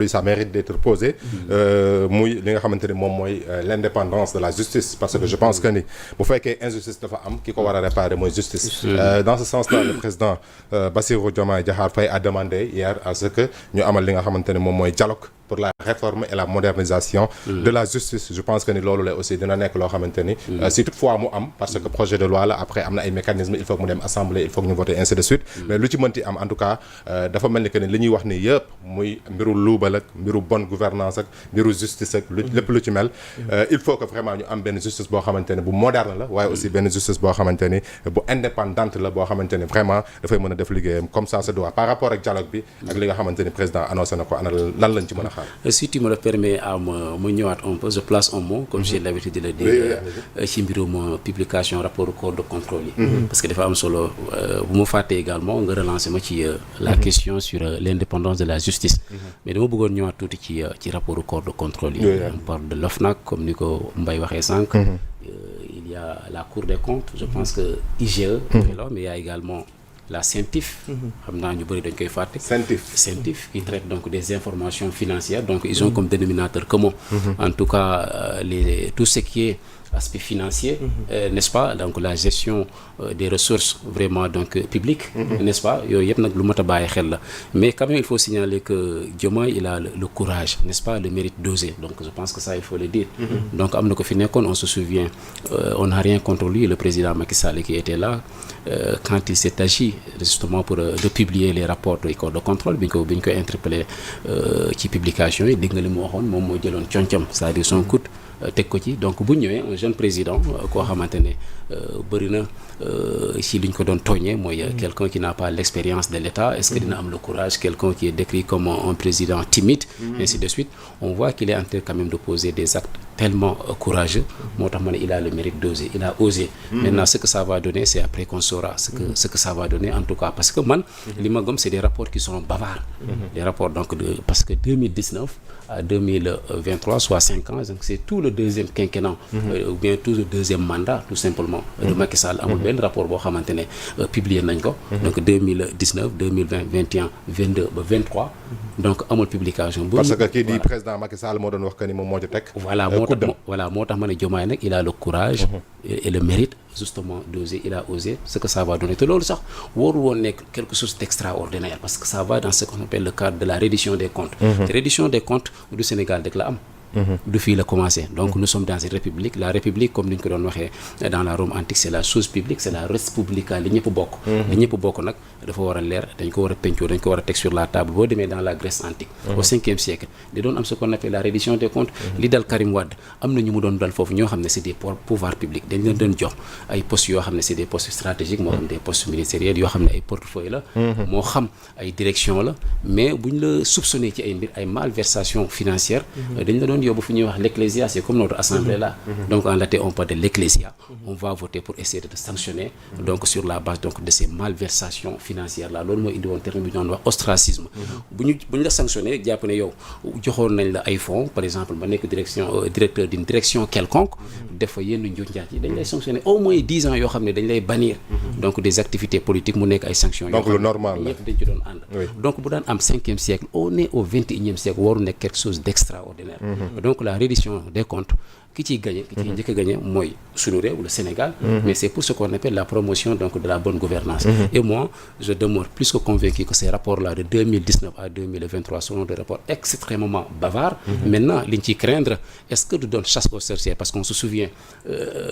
ça mérite d'être posé muy li nga xamante ni moom mooy l'indépendance de la justice parce que je pense que ni bu fekkee injustice dafa am ki ko war a réparer mooy justice dans ce sens-là le président Bassirou Diomaye Diakhar Faye a demandé hier à ce que ñu amal li nga xamante ni moom mooy dialogue pour la réforme et la modernisation de la justice je pense que ni loolu la aussi dina nekk loo xamante ni si toutefois mu am parce que projet de loi la après am na ay mécanismes il faut que mu dem assemblée il faut que ñu voter ainsi de suite mais lu ci mënti am en tout cas dafa mel ni que ni li ñuy wax ni yëpp muy mbiru luubal ak mbiru bonne gouvernance ak mbiru justice ak lépp lu ci mel il faut que vraiment ñu am benn justice boo xamante ne bu moderne la waaye aussi benn justice boo xamante ni bu indépendante la boo xamante ni vraiment dafay mën a def liggéeyam comme ça se doit par rapport ak dialogue bi ak li nga xamante ni président annoncé na ko ana lan lañ ci mën a xaar. Si tu me le permets à ma ñëwaat un peu je place un mot comme j'ai l'habitude de le dire ci mbirum publication rapport au corps de contrôle yi parce que dafa am solo bu ma fàttee également nga relancer ma ci la question sur l'indépendance de la justice mais dama bëggoon ñëwaat tuuti ci rapport au corps de contrôle yi on parle de l'OFNAC comme ni ko Mbaye waxee sànq il y a la Cour des comptes je pense que IGE mais il y a également la CENTIF xam naa ñu bëri dañ koy fàtte CENTIF qui traite donc des informations financières donc ils ont comme dénominateur commun en tout cas tout ce qui est aspect financier n'est-ce pas donc la gestion des ressources vraiment donc publiques n'est-ce pas yooyu yëpp nag lu mat a bàyyi xel la mais quand même il faut signaler que Diomaye il a le courage n'est-ce pas le mérite d'oser donc je pense que ça il faut le dire donc am na ko fi nekkoon on se souvient on n'a rien contre lui le président Macky Sall qui était là quand il s'est agi justement pour de publier les rapports du corps de contrôle bi ñu ko interpellé ci publication yi dégg nga li mu waxoon moom moo jëloon concam c'est-à-dire son coût teg ko ci donc bu ñëwee un jeune président koo xamante ne bëri na si li ñu ko doon tooñee mooy quelqu'un qui n'a pas l'expérience de l'État est-ce que dina am le courage quelqu'un qui est décrit comme un président timide ainsi de suite on voit qu'il est en train quand même de poser des actes tellement courageux moo tax ma ne il a le mérite d'oser il a osé maintenant ce que ça va donner c'est après qu'on saura ce que ça va donner en tout cas parce que man li ma gëm c'est des rapports qui sont bavards des rapports donc parce que 2019 à 2023 soit 5 ans donc c'est tout le deuxième quinquennat ou bien tout le deuxième mandat tout simplement de Macky Sall amul benn rapport boo xamante ne publié nañ ko donc 2019 2020 21 22 ba 23 donc amul publication parce que kii di président Macky Sall moo doon wax que ni moom moo ci teg moo tax ma ne Diomaye nag il a le courage et le mérite justement d'oser il a osé ce que ça va donner te loolu sax warul woon nekk quelque chose d'extraordinaire parce que ça va dans ce qu'on appelle le cadre de la reddition des comptes te reddition des comptes du Sénégal rek la am du fii la commencé donc nous sommes dans une république la république comme ni ñu ko doon waxee dans la Rome antique c'est la chose publique c'est la res publica li ñëpp bokk nag dafa war a leer dañ ko war a pencoo dañ ko war a teg sur la table boo demee dans la Grèce antique au 5e siècle di doon am ce qu'on appelle la reddition des comptes li dal Karim Wade am na ñu mu doon dal foofu ñoo xam ne c'est des pouvoirs publics dañ leen doon jox ay postes yoo xam ne c'est des postes stratégiques moo xam des postes ministériels yoo xam ne ay portefeuille la moo xam ay direction la mais bu ñu la soupçonné ci ay mbir ay malversation financière dañ la doon yóbbu fu ñuy wax l'ecclésia c'est comme notre assemblée là donc en latin on parle de l'ecclésia on va voter pour essayer de sanctionner donc sur la base donc de ces malversations financières là loolu mooy indi woon terme bi ñu doon wax ostracisme bu ñu la sanctionner jàpp ne yow joxoon nañ la ay fonds par exemple ba nekk directeur d'une direction quelconque def fa yenn njuuj njaaj yi dañ lay sanctionner au moins 10 ans yoo xam ne dañ lay bannir donc des activités politiques mu nekk ay sanctions donc le normal la ñëpp dañ ci doon ànd donc bu daan am 5e siècle on est au 21e siècle waru nekk quelque chose d'extraordinaire donc la reddition des comptes ki ciy gagné ki ciy njëkk a gagné mooy suñu réew le Sénégal mais c'est pour ce qu'on appelle la promotion donc de la bonne gouvernance et moi je demeure plus que convaincu que ces rapports-là de 2019 à 2023 seront des rapports extrêmement bavards maintenant liñ ciy craindre est-ce que du doon chasse aux sorcières parce qu'on se souvient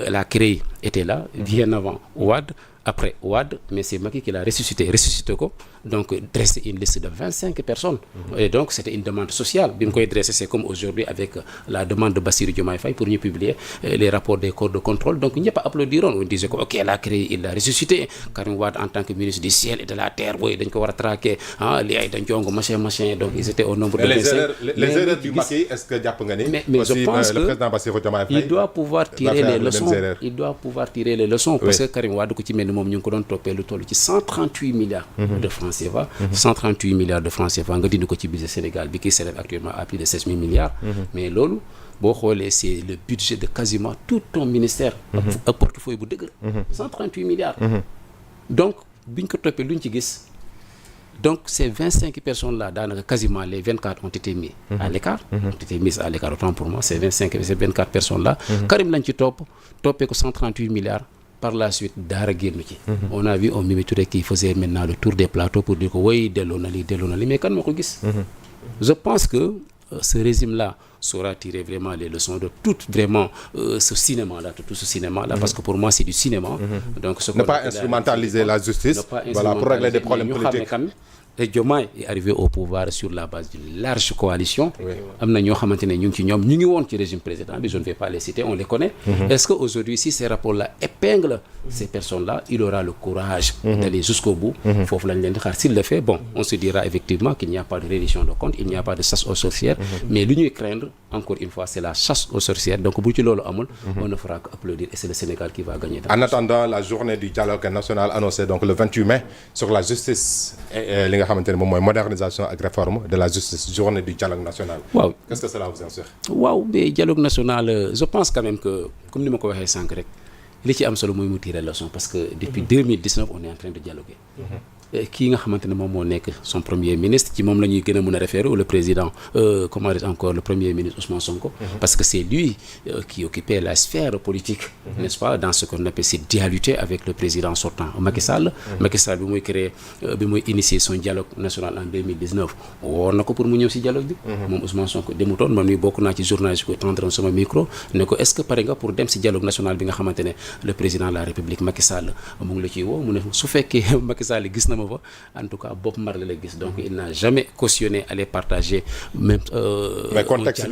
la CREI était là bien avant Wade après Wade mais c'est Macky qui l'a ressuscité ko donc dresser une liste de 25 personnes et donc c'était une demande sociale bi mu koy dresser c'est comme aujourd'hui avec la demande de Bassirou Diomaye Faye pour ñu publier les rapports des corps de contrôle donc ñëpp applaudiroon on disait que ok la CREI il l'a ressuscité Karim Wade en tant que ministre du ciel et de la terre booy dañ ko war a traquer li ay dañ jongo machin donc ils étaient au nombre de 25 les erreurs du Macky est-ce que jàpp nga ni mais je pense que le président Bassirou Diomaye Faye il doit pouvoir tirer les leçons parce que Karim Wade ko ci mel moom ñu ngi ko doon toppee lu toll ci 138 milliards de francs CFA 138 milliards de francs CFA nga dindi ko ci budget Sénégal bi qui s'élève actuellement à plus de 16 000 milliards mais loolu boo xoolee c'est le budget de quasiment tout ton ministère ak portefeuille bu dëgër 138 milliards donc biñ ko toppee luñ ci gis Donc ces 25 personnes-là, quasiment les 24 ont été mis à l'écart, ont été mises à l'écart, autant pour moi, ces 24 personnes-là. Karim lañ ci toppee ko 138 milliards. Par la suite daara génn ci. On a vu un Mimi Touré qui faisait maintenant le tour des plateaux pour dire que oui delloo na lii mais kan moo ko gis. Je pense que ce régime-là saura tirer vraiment les leçons de tout vraiment ce cinéma-là, de tout ce cinéma-là, parce que pour moi c'est du cinéma. Donc ne pas instrumentaliser la justice, voilà, pour régler des problèmes politiques. Et Diomaye est arrivé au pouvoir sur la base d'une large coalition. Am na ñoo xamante ne ñu ngi ci ñoom ñu ngi woon ci régime président bi, je ne vais pas les citer, on les connaît. Est-ce que aujourd'hui si ces rapports-là épinglent ces personnes-là, il aura le courage d'aller jusqu'au bout. Foofu lañ leen di xaar. S'il le fait, bon, on se dira effectivement qu'il n'y a pas de reddition de compte, il n'y a pas de chasse aux sorcières, mais lu ñuy craindre encore une fois, c'est la chasse aux sorcières. Donc bu ci loolu amul, on ne fera qu'applaudir et c'est le Sénégal qui va gagner. En attendant la journée du dialogue national annoncée donc le 28 mai sur la justice li nga xamante ne moom mooy modernisation ak réforme de la justice, journée du dialogue national. Waaw. Qu'est-ce que cela vous inspire? Waaw, mais dialogue national, je pense quand même que comme ni ma ko waxee sànq rek li ci am solo mooy mu tirer leçon parce que depuis 2019 on est en train de dialoguer. Kii nga xamante ne moom moo nekk son premier ministre ci moom la ñuy gën a mën a référer ou le président comment dire encore le premier ministre Ousmane Sonko. Parce que c'est lui qui occupait la sphère politique, n'est-ce pas, dans ce qu'on appelle cette dualité avec le président sortant Macky Sall. Macky Sall bi muy initier son dialogue national en 2019 woon na ko pour mu ñëw si dialogue bi. Moom Ousmane Sonko demutoon man mii bokk naa ci journaliste ko tendron sama micro ne ko est-ce que pare nga pour dem si dialogue national bi nga xamante ne le président de la République Macky Sall mu ngi la ciy woo mu ne su fekkee Macky Sall gis na en tout cas Bob Marley la gis, donc il n'a jamais cautionné aller partager même mais contexte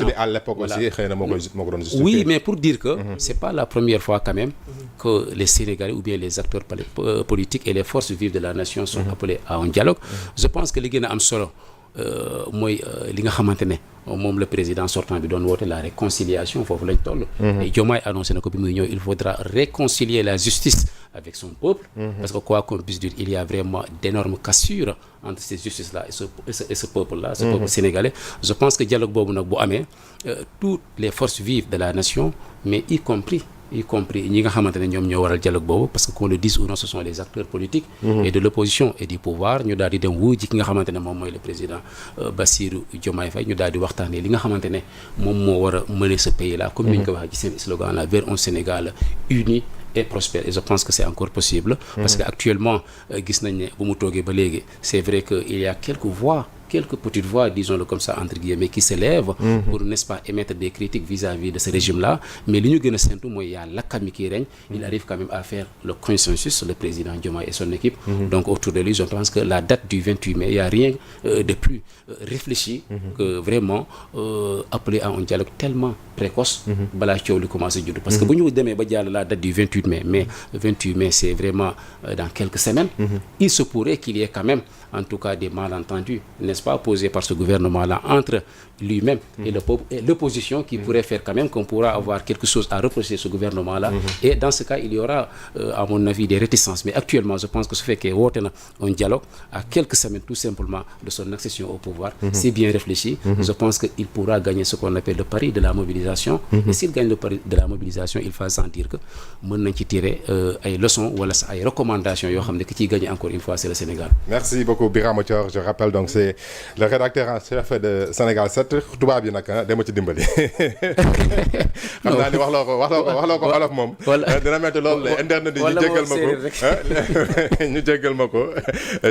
bi à l'époque aussi xëy na moo ko doon justifier. Oui, mais pour dire que c'est pas la première fois quand même que les Sénégalais ou bien les acteurs politiques et les forces vives de la nation sont appelés à un dialogue. Je pense que li gën a am solo mooy li nga xamante ne moom le président sortant bi doon woote la réconciliation foofu lañ toll. Et Diomaye annoncé na ko bi muy ñëw il faudra réconcilier la justice avec son peuple. Parce que quoi qu'on puisse dire, il y a vraiment d'énormes cassures entre ces justices-là et ce peuple-là, ce peuple sénégalais. Je pense que dialogue boobu nag bu amee toutes les forces vives de la nation, mais y compris ñi nga xamante ne ñoom ñoo waral dialogue boobu, parce que qu'on le dise ou non, ce sont les acteurs politiques et de l'opposition et du pouvoir, ñu daal di dem wuuji ki nga xamante ne moom mooy le président Bassirou Diomaye Faye, ñu daal di waxtaanee li nga xamante ne moom moo war a mener ce pays-là, comme ni ñu ko waxee ci seen slogan là, vers un Sénégal uni et prospère. Et je pense que c'est encore possible parce que actuellement gis nañ ne bu mu toogee ba léegi c'est vrai que il y a quelques petites voix, disons-le comme ça, entre guillemets, qui s'élèvent pour, n'est-ce pas, émettre des critiques vis-à-vis de ce régime-là. Mais l'Union Guinée-Saint-Ou, il y a l'ACAMI qui règne, il arrive quand même à faire le consensus, le président Diomaye et son équipe. Donc, autour de lui, je pense que la date du 28 mai, il n'y a rien de plus réfléchi que vraiment appeler à un dialogue tellement précoce, balaa coow li commencé judd. Parce que bu ñu demee ba jàll la date du 28 mai, mais le 28 mai, c'est vraiment dans quelques semaines, il se pourrait qu'il y ait quand même, en tout cas, des malentendus, n'est-ce pas, posé par ce gouvernement-là entre lui-même et le peuple et l'opposition qui pourrait faire quand même qu'on pourra avoir quelque chose à reprocher ce gouvernement-là. Et dans ce cas, il y aura, à mon avis, des réticences. Mais actuellement, je pense que ce fait qu'il y ait un dialogue à quelques semaines tout simplement de son accession au pouvoir, c'est bien réfléchi. Je pense qu'il pourra gagner ce qu'on appelle le pari de la mobilisation. Et s'il gagne le pari de la mobilisation, il faut sentir que mën nañ ci tirer ay leçons wala ay recommandations yoo xam ne ki ciy gagner encore une fois c'est le Sénégal. Merci beaucoup Birama Thior, je rappelle donc c'est le rédacteur en chef de Sénégal 7 tubaab yi nag dama ci dimbali. xam naa ni wax loo ko olof moom. dina métti loolu la internet yi ñu jéggal ma ko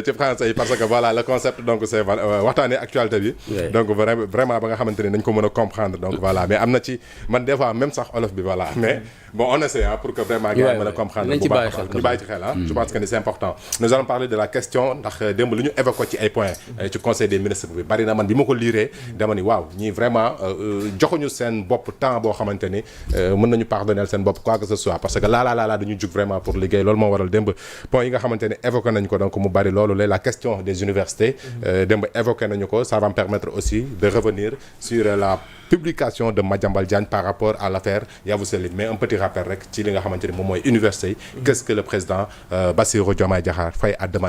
ci français yi parce que voilà le concept donc c'est waxtaanee actualité bi. donc vraiment ba nga xamante ni nañ ko mën a comprendre donc voilà mais am na ci man des fois même sax olof bi voilà mais bon on essaie pour que vraiment gars yi mën a comprendre bu baax ñu bàyyi ci xel je pense que ni c'est important. Nous allons parler de la question ndax démb lu ñu évoqué ci ay points ci conseil des ministres bi bari na man bi ma ko liiree dama ni waaw ñii vraiment joxuñu seen bopp temps boo xamante ni mën nañu pardonner seen bopp quoi que ce soit parce que laa dañu jug vraiment pour liggéey loolu moo waral démb point yi nga xamante ni évoqué nañu ko donc mu bari loolu la question des universités démb évoqué nañu ko ça va me permettre aussi de revenir sur la publication de Madiambal Diagne par rapport à l'affaire Yavuz Selim mais un petit rappel rek ci li nga xamante ni moom mooy université yi qu'est-ce que le président Bassirou Diomaye Diakhar Faye a demandé